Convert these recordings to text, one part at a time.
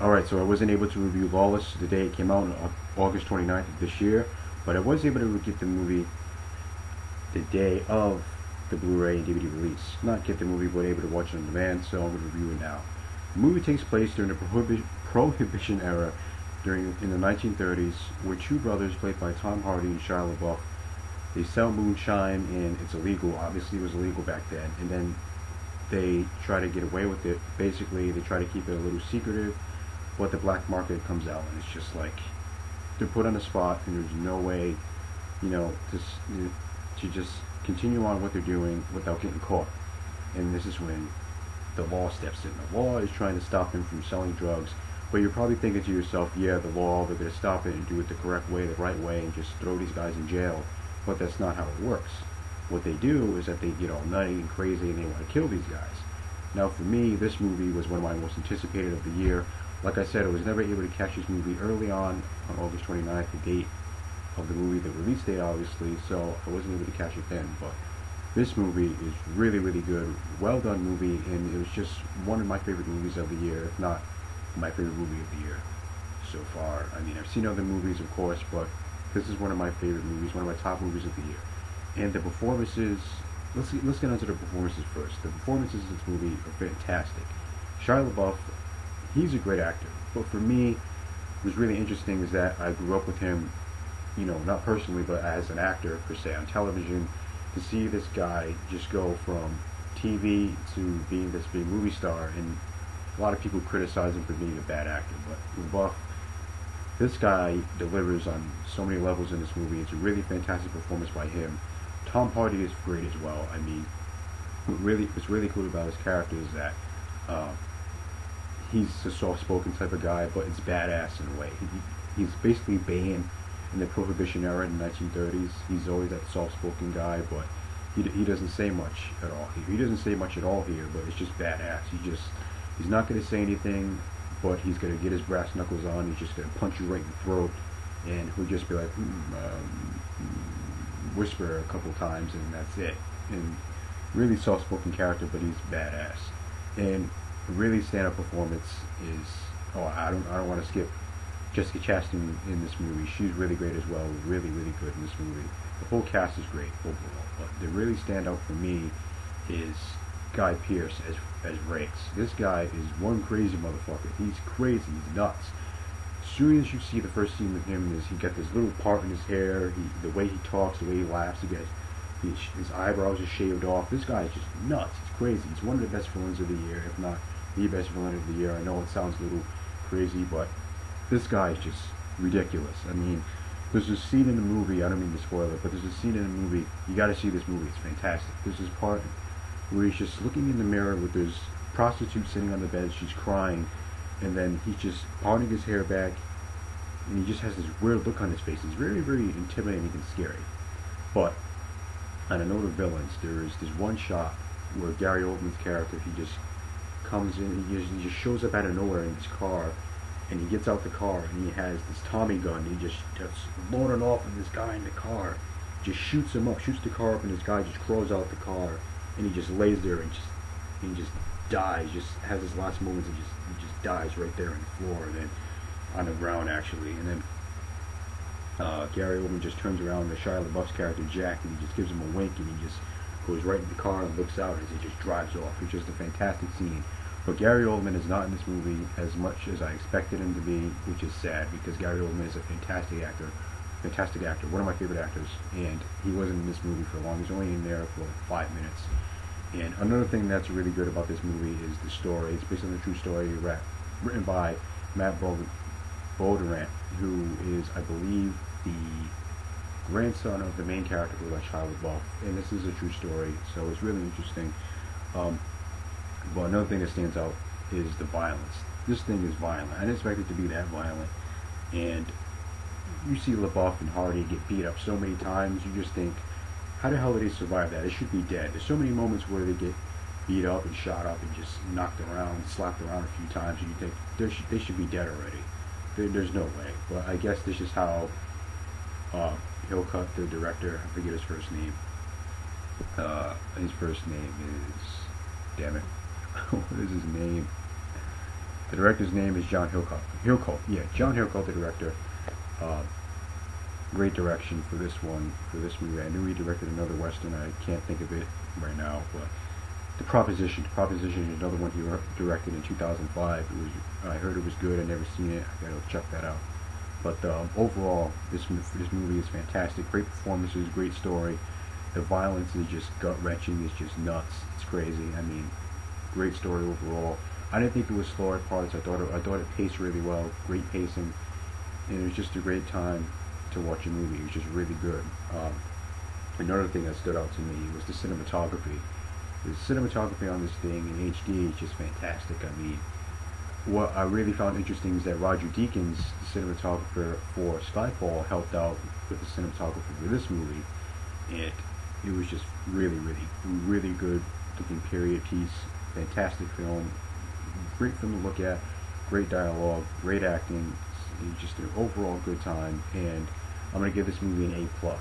Alright, so I wasn't able to review Lawless the day it came out on August 29th of this year, but I was able to get the movie the day of the Blu Ray and DVD release. Not get the movie, but able to watch it on demand, so I'm going to review it now. The movie takes place during the Prohibition era in the 1930s, where two brothers, played by Tom Hardy and Shia LaBeouf, they sell moonshine, and it's illegal. Obviously, it was illegal back then. And then they try to get away with it. Basically, they try to keep it a little secretive, but the black market comes out, and it's just like they're put on the spot, and there's no way, to just continue on what they're doing without getting caught. And this is when the law steps in. The law is trying to stop them from selling drugs, but you're probably thinking to yourself, yeah, the law, they're going to stop it and do it the correct way, the right way, and just throw these guys in jail. But that's not how it works. What they do is that they get all nutty and crazy, and they want to kill these guys. Now, for me, this movie was one of my most anticipated of the year. Like I said, I was never able to catch this movie early on August 29th, the date of the movie, the release date obviously, so I wasn't able to catch it then. But this movie is really, really good, well done movie, and it was just one of my favorite movies of the year, if not my favorite movie of the year so far. I mean, I've seen other movies, of course, but this is one of my favorite movies, one of my top movies of the year. And the performances, let's get into the performances first. The performances in this movie are fantastic. Shia LaBeouf, he's a great actor, but for me, what was really interesting is that I grew up with him, not personally, but as an actor per se on television. To see this guy just go from TV to being this big movie star, and a lot of people criticize him for being a bad actor, but LaBeouf, this guy delivers on so many levels in this movie. It's a really fantastic performance by him. Tom Hardy is great as well. I mean, what's really cool about his character is that he's a soft-spoken type of guy, but it's badass in a way. He's basically Bane in the Prohibition-era in the 1930s. He's always that soft-spoken guy, but he doesn't say much at all. He doesn't say much at all here, but it's just badass. He's not going to say anything, but he's going to get his brass knuckles on. He's just going to punch you right in the throat, and he'll just be like, whisper a couple times, and that's it. And really soft-spoken character, but he's badass. And a really stand-up performance is, I don't want to skip Jessica Chastain in this movie. She's really great as well. Really, really good in this movie. The whole cast is great overall, but the really standout for me is Guy Pearce as Rakes. This guy is one crazy motherfucker. He's crazy. He's nuts. As soon as you see the first scene with him, is he got this little part in his hair. The way he talks, the way he laughs, his eyebrows are shaved off. This guy is just nuts. He's crazy. He's one of the best villains of the year, if not the best villain of the year. I know it sounds a little crazy, but this guy is just ridiculous. I mean, there's a scene in the movie, I don't mean to spoil it, but there's a scene in the movie, you gotta see this movie, it's fantastic. There's this part where he's just looking in the mirror with this prostitute sitting on the bed, she's crying, and then he's just parting his hair back, and he just has this weird look on his face. It's very, very intimidating and scary. But on a note of villains, there is this one shot where Gary Oldman's character, he just comes in, he just shows up out of nowhere in his car, and he gets out the car, and he has this Tommy gun, and he just loading off of this guy in the car, just shoots him up, shoots the car up, and this guy just crawls out the car, and he just lays there and just dies, just has his last moments, and he just dies right there on the floor, and then on the ground actually. And then Gary Oldman just turns around to Shia LaBeouf's character Jack, and he just gives him a wink, and he just goes right in the car and looks out as he just drives off. It's just a fantastic scene. But Gary Oldman is not in this movie as much as I expected him to be, which is sad, because Gary Oldman is a fantastic actor, one of my favorite actors, and he wasn't in this movie for long. He's only in there for like 5 minutes. And another thing that's really good about this movie is the story. It's based on a true story written by Matt Bondurant, who is, I believe, the grandson of the main character, who is Shia LaBeouf, and this is a true story, so it's really interesting. But another thing that stands out is the violence. This thing is violent. I didn't expect it to be that violent. And you see LaBeouf and Hardy get beat up so many times, you just think, how the hell did they survive that? It should be dead. There's so many moments where they get beat up and shot up and just knocked around, slapped around a few times, and you think they should be dead already. There's no way. But I guess this is how Hillcoat, the director, I forget his first name. His first name is, damn it, what is his name? The director's name is John Hillcoat. Yeah, John Hillcoat, the director. Great direction for this one, for this movie. I knew he directed another Western. I can't think of it right now, but Prohibition is another one he directed in 2005. I heard it was good. I never seen it. I gotta check that out. But overall, this movie is fantastic. Great performances, great story. The violence is just gut-wrenching. It's just nuts. It's crazy. I mean, great story overall. I didn't think it was slow at parts. I thought it paced really well. Great pacing, and it was just a great time to watch a movie. It was just really good. Another thing that stood out to me was the cinematography. The cinematography on this thing in HD is just fantastic. I mean, what I really found interesting is that Roger Deakins, the cinematographer for Skyfall, helped out with the cinematography for this movie, and it was just really good looking period piece. Fantastic film, great film to look at, great dialogue, great acting. It's just an overall good time, and I'm gonna give this movie an A+.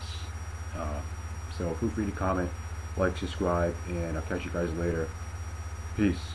So feel free to comment, like, subscribe, and I'll catch you guys later. Peace.